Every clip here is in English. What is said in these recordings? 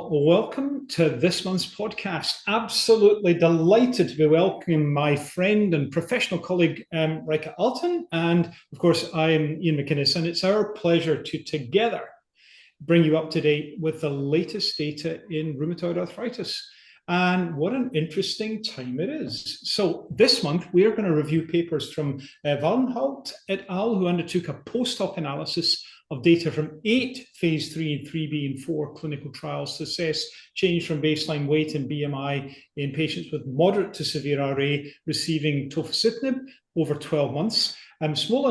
Well, welcome to this month's podcast. Absolutely delighted to be welcoming my friend and professional colleague, Rieke Alten. And of course, I'm Iain McInnes, and it's our pleasure to together bring you up to date with the latest data in rheumatoid arthritis. And what an interesting time it is. So this month, we are going to review papers from Wallenhout et al., who undertook a post-hoc analysis of data from 8 phase 3 and 3B and 4 clinical trials to assess change from baseline weight and BMI in patients with moderate to severe RA receiving tofacitinib over 12 months. Small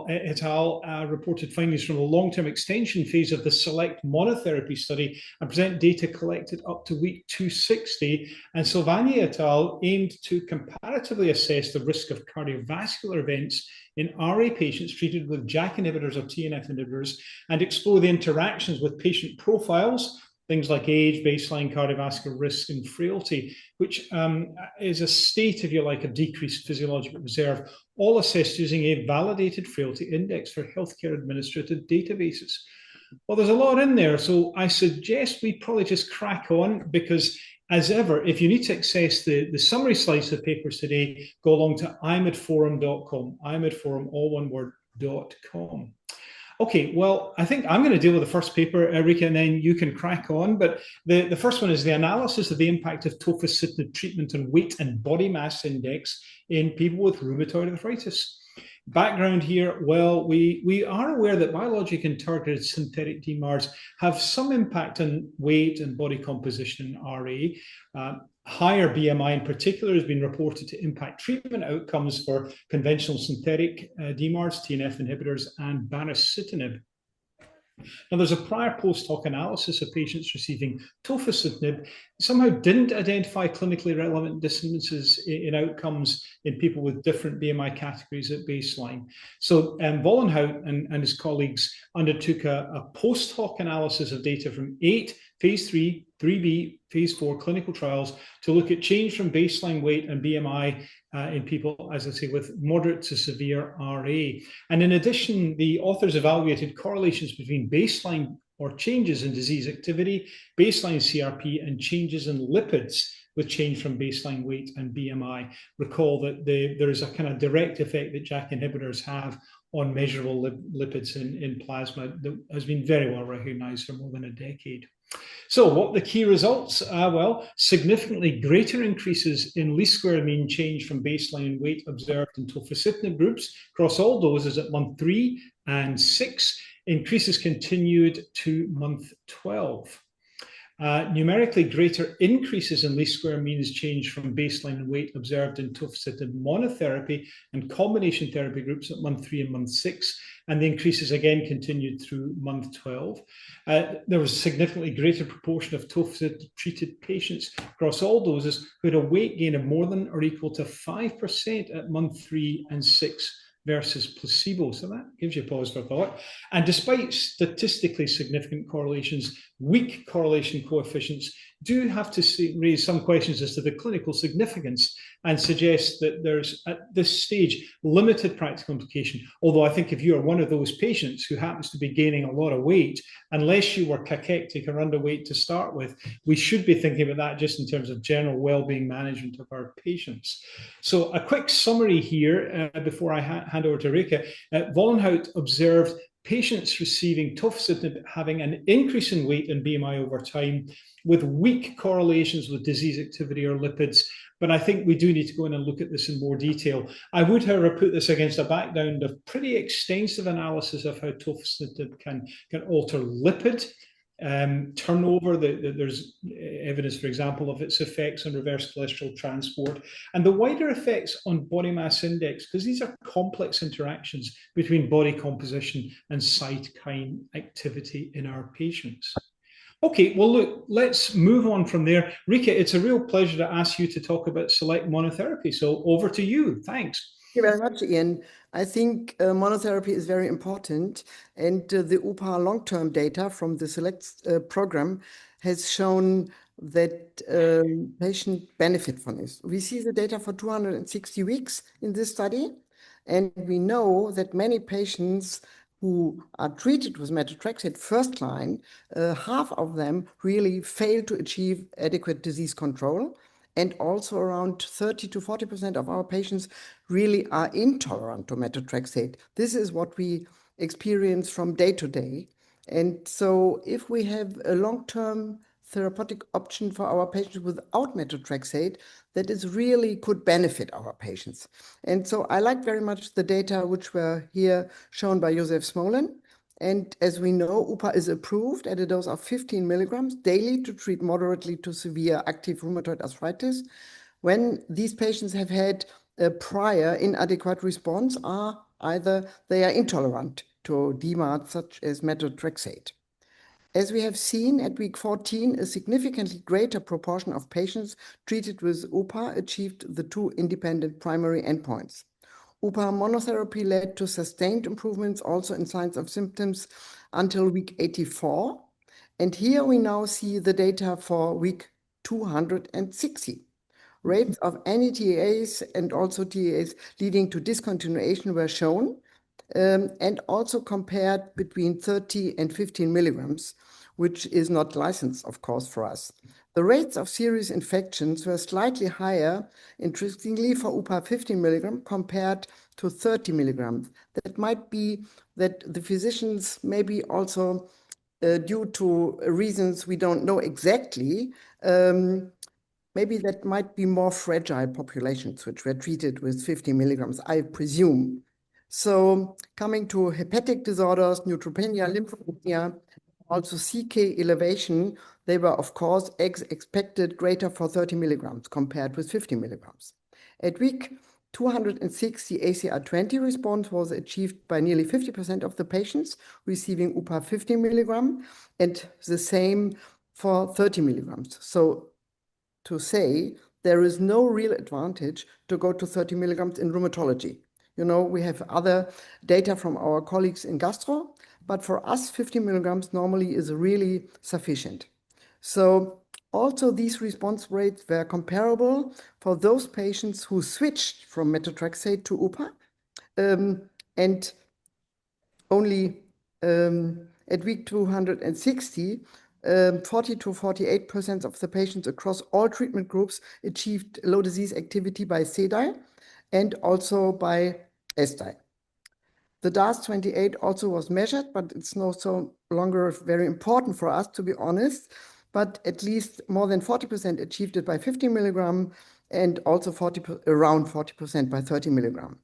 et al. Reported findings from the long-term extension phase of the SELECT monotherapy study and present data collected up to week 260. And Silvani et al. Aimed to comparatively assess the risk of cardiovascular events in RA patients treated with JAK inhibitors or TNF inhibitors and explore the interactions with patient profiles, things like age, baseline cardiovascular risk, and frailty, which is a state, if you like, of decreased physiological reserve, all assessed using a validated frailty index for healthcare administrative databases. Well, there's a lot in there, so I suggest we probably just crack on because, as ever, if you need to access the summary slides of the papers today, go along to imedforum.com, imedforum, all one word, .com. Okay, well, I think I'm going to deal with the first paper, Rieke, and then you can crack on. But the first one is the analysis of the impact of tofacitinib treatment on weight and body mass index in people with rheumatoid arthritis. Background here, well, we are aware that biologic and targeted synthetic DMARDs have some impact on weight and body composition in RA. Higher BMI in particular has been reported to impact treatment outcomes for conventional synthetic DMARDs, TNF inhibitors, and baricitinib. Now, there's a prior post-hoc analysis of patients receiving tofacitinib. Somehow didn't identify clinically relevant differences in outcomes in people with different BMI categories at baseline. So Wallenhout and his colleagues undertook a post-hoc analysis of data from 8 phase 3, 3B, phase 4 clinical trials to look at change from baseline weight and BMI in people, as I say, with moderate to severe RA. And in addition, the authors evaluated correlations between baseline or changes in disease activity, baseline CRP, and changes in lipids with change from baseline weight and BMI. Recall that there is a kind of direct effect that JAK inhibitors have on measurable lipids in plasma that has been very well recognized for more than a decade. So what are the key results? Well, significantly greater increases in least square mean change from baseline weight observed in tofacitinib groups across all doses at month 3 and 6. Increases continued to month 12. Numerically greater increases in least square means change from baseline weight observed in tofacitinib monotherapy and combination therapy groups at month 3 and month 6, and the increases again continued through month 12. There was a significantly greater proportion of tofacitinib treated patients across all doses who had a weight gain of more than or equal to 5% at month 3 and 6 versus placebo. So that gives you pause for thought. And despite statistically significant correlations, weak correlation coefficients do have to raise some questions as to the clinical significance and suggest that there's, at this stage, limited practical implication. Although I think if you are one of those patients who happens to be gaining a lot of weight, unless you were cachectic or underweight to start with, we should be thinking about that just in terms of general well-being management of our patients. So a quick summary here before I hand over to Rieke. Wallenhout observed patients receiving tofacitinib having an increase in weight and BMI over time with weak correlations with disease activity or lipids. But I think we do need to go in and look at this in more detail. I would, however, put this against a background of pretty extensive analysis of how tofacitinib can alter lipid turnover. There's evidence, for example, of its effects on reverse cholesterol transport and the wider effects on body mass index, because these are complex interactions between body composition and cytokine activity in our patients. Okay, well, look, let's move on from there. Rieke, it's a real pleasure to ask you to talk about SELECT monotherapy. So over to you. Thanks. Thank you very much, Iain. I think monotherapy is very important, and the UPA long-term data from the SELECT program has shown that patients benefit from this. We see the data for 260 weeks in this study, and we know that many patients who are treated with methotrexate first line, half of them really fail to achieve adequate disease control. And also around 30 to 40% of our patients really are intolerant to methotrexate. This is what we experience from day to day. And so if we have a long-term therapeutic option for our patients without methotrexate, that is really could benefit our patients. And so I like very much the data which were here shown by Josef Smolin. And as we know, UPA is approved at a dose of 15 milligrams daily to treat moderately to severe active rheumatoid arthritis when these patients have had a prior inadequate response, or either they are intolerant to DMARDs such as methotrexate. As we have seen at week 14, a significantly greater proportion of patients treated with UPA achieved the two independent primary endpoints. UPA monotherapy led to sustained improvements also in signs of symptoms until week 84. And here we now see the data for week 260. Rates of any TAs and also TAs leading to discontinuation were shown, and also compared between 30 and 15 milligrams, which is not licensed, of course, for us. The rates of serious infections were slightly higher, interestingly, for UPA 15 milligram compared to 30 milligrams. That might be that the physicians maybe also, due to reasons we don't know exactly, maybe that might be more fragile populations which were treated with 50 milligrams, I presume. So coming to hepatic disorders, neutropenia, lymphopenia, also CK elevation, they were, of course, expected greater for 30 milligrams compared with 50 milligrams. At week 260, ACR20 response was achieved by nearly 50% of the patients receiving UPA 50 milligram, and the same for 30 milligrams. So to say there is no real advantage to go to 30 milligrams in rheumatology. You know, we have other data from our colleagues in gastro, but for us, 50 milligrams normally is really sufficient. So also these response rates were comparable for those patients who switched from methotrexate to UPA, and only at week 260, 40 to 48% of the patients across all treatment groups achieved low disease activity by CDAI and also by SDAI. The DAS28 also was measured, but it's no longer very important for us, to be honest. But at least more than 40% achieved it by 50 milligram and also around 40% by 30 milligram.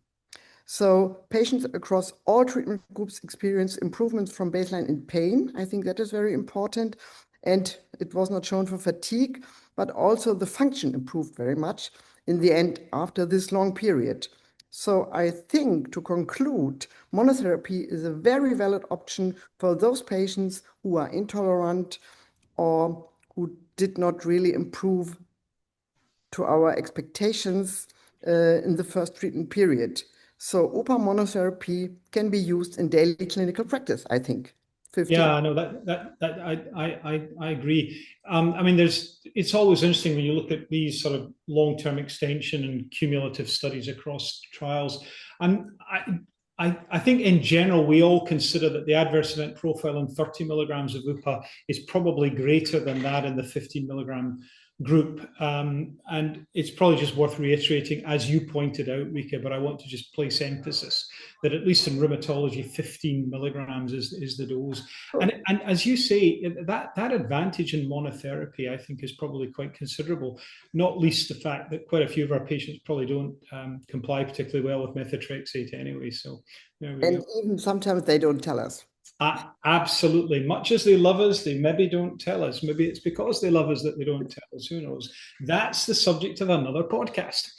So patients across all treatment groups experienced improvements from baseline in pain. I think that is very important. And it was not shown for fatigue, but also the function improved very much in the end after this long period. So I think, to conclude, monotherapy is a very valid option for those patients who are intolerant or who did not really improve to our expectations in the first treatment period. So UPA monotherapy can be used in daily clinical practice, I think. 50. Yeah, no, I agree. I mean, it's always interesting when you look at these sort of long-term extension and cumulative studies across trials. And I think in general, we all consider that the adverse event profile in 30 milligrams of UPA is probably greater than that in the 15 milligram group. And it's probably just worth reiterating, as you pointed out, Rieke, but I want to just place emphasis that at least in rheumatology, 15 milligrams is the dose. And as you say, that advantage in monotherapy, I think, is probably quite considerable, not least the fact that quite a few of our patients probably don't comply particularly well with methotrexate anyway. So there we go. Even sometimes they don't tell us. Absolutely. Much as they love us, they maybe don't tell us. Maybe it's because they love us that they don't tell us. Who knows? That's the subject of another podcast.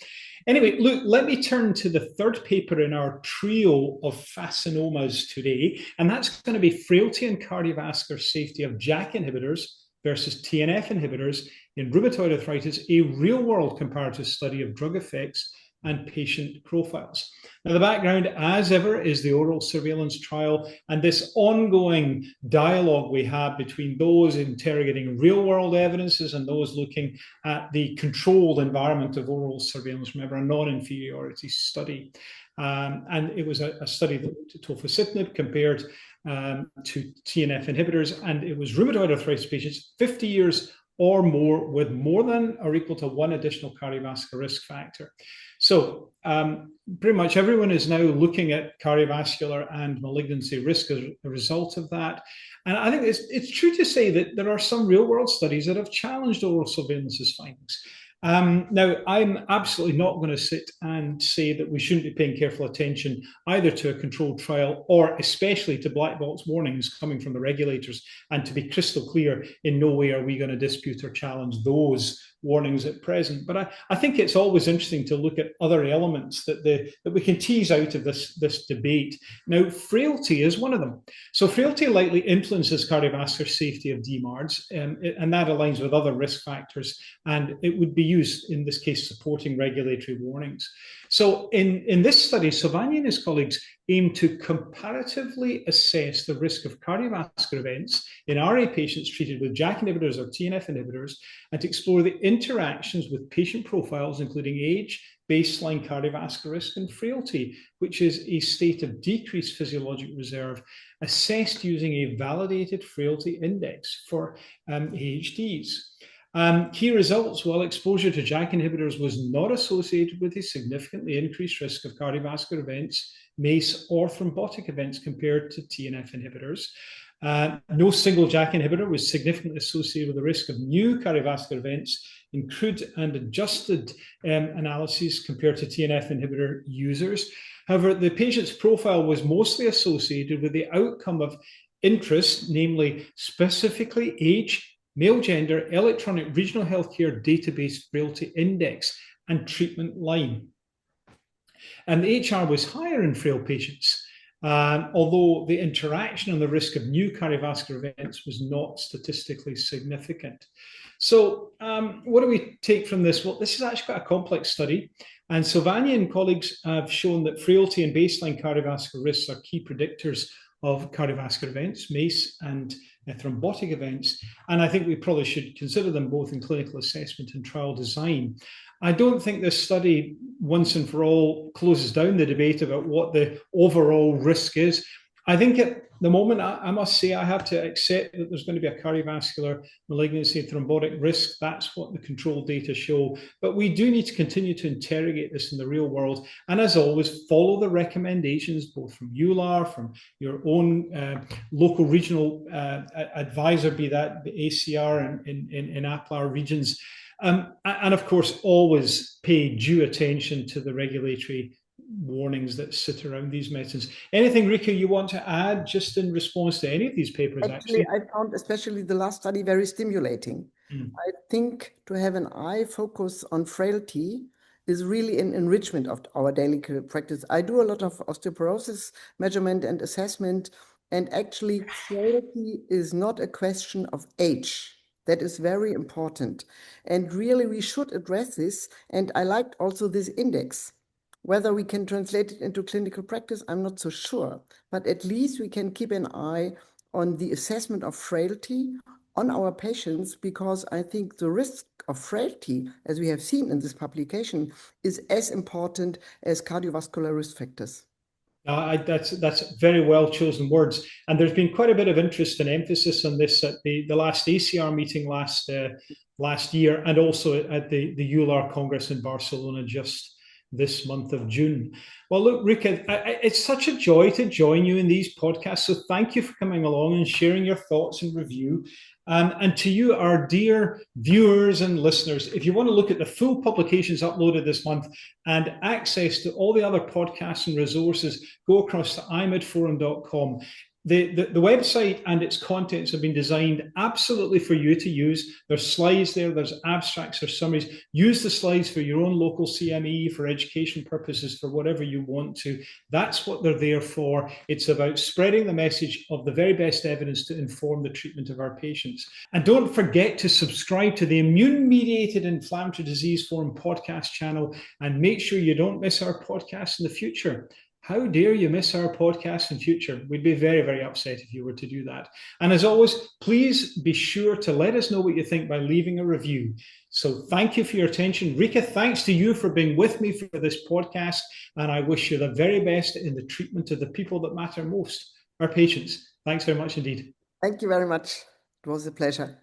Anyway, look, let me turn to the third paper in our trio of fascinomas today, and that's going to be frailty and cardiovascular safety of JAK inhibitors versus TNF inhibitors in rheumatoid arthritis, a real-world comparative study of drug effects and patient profiles. Now, the background, as ever, is the oral surveillance trial and this ongoing dialogue we have between those interrogating real-world evidences and those looking at the controlled environment of oral surveillance. Remember, a non-inferiority study. And it was a study that looked at tofacitinib compared to TNF inhibitors, and it was rheumatoid arthritis patients 50 years or more with more than or equal to one additional cardiovascular risk factor. So pretty much everyone is now looking at cardiovascular and malignancy risk as a result of that. And I think it's true to say that there are some real-world studies that have challenged oral surveillance's findings. Now, I'm absolutely not going to sit and say that we shouldn't be paying careful attention either to a controlled trial or especially to black box warnings coming from the regulators. And to be crystal clear, in no way are we going to dispute or challenge those warnings at present. But I think it's always interesting to look at other elements that we can tease out of this debate. Now, frailty is one of them. So frailty likely influences cardiovascular safety of DMARDs, and that aligns with other risk factors, and it would be used, in this case, supporting regulatory warnings. So in this study, Silvani and his colleagues aim to comparatively assess the risk of cardiovascular events in RA patients treated with JAK inhibitors or TNF inhibitors, and to explore the interactions with patient profiles, including age, baseline cardiovascular risk, and frailty, which is a state of decreased physiologic reserve, assessed using a validated frailty index for AHDs. Key results: while exposure to JAK inhibitors was not associated with a significantly increased risk of cardiovascular events, MACE, or thrombotic events compared to TNF inhibitors. No single JAK inhibitor was significantly associated with the risk of new cardiovascular events in crude and adjusted analyses compared to TNF inhibitor users. However, the patient's profile was mostly associated with the outcome of interest, namely specifically age, male gender, electronic regional healthcare database frailty index, and treatment line. And the HR was higher in frail patients, although the interaction on the risk of new cardiovascular events was not statistically significant. So what do we take from this? Well, this is actually quite a complex study, and Silvani and colleagues have shown that frailty and baseline cardiovascular risks are key predictors of cardiovascular events, MACE and thrombotic events, and I think we probably should consider them both in clinical assessment and trial design. I don't think this study, once and for all, closes down the debate about what the overall risk is. I think at the moment, I must say, I have to accept that there's going to be a cardiovascular malignancy thrombotic risk. That's what the control data show. But we do need to continue to interrogate this in the real world. And as always, follow the recommendations, both from EULAR, from your own local regional advisor, be that the ACR in APLAR regions. And of course, always pay due attention to the regulatory warnings that sit around these medicines. Anything, Rieke, you want to add just in response to any of these papers? Actually, I found especially the last study very stimulating. I think to have an eye focus on frailty is really an enrichment of our daily practice. I do a lot of osteoporosis measurement and assessment, and actually frailty is not a question of age. That is very important. And really, we should address this. And I liked also this index. Whether we can translate it into clinical practice, I'm not so sure. But at least we can keep an eye on the assessment of frailty on our patients, because I think the risk of frailty, as we have seen in this publication, is as important as cardiovascular risk factors. That's very well chosen words. And there's been quite a bit of interest and emphasis on this at the last ACR meeting last year, and also at the EULAR Congress in Barcelona just this month of June. Well, look, Rieke, it's such a joy to join you in these podcasts. So thank you for coming along and sharing your thoughts and review. And to you, our dear viewers and listeners, if you want to look at the full publications uploaded this month and access to all the other podcasts and resources, go across to imedforum.com. the website and its contents have been designed absolutely for you to use. There's slides there, there's abstracts, there's summaries. Use the slides for your own local CME, for education purposes, for whatever you want to. That's what they're there for. It's about spreading the message of the very best evidence to inform the treatment of our patients. And don't forget to subscribe to the Immune-Mediated Inflammatory Disease Forum podcast channel, and make sure you don't miss our podcast in the future. How dare you miss our podcast in future? We'd be very, very upset if you were to do that. And as always, please be sure to let us know what you think by leaving a review. So thank you for your attention. Rieke, thanks to you for being with me for this podcast. And I wish you the very best in the treatment of the people that matter most, our patients. Thanks very much indeed. Thank you very much. It was a pleasure.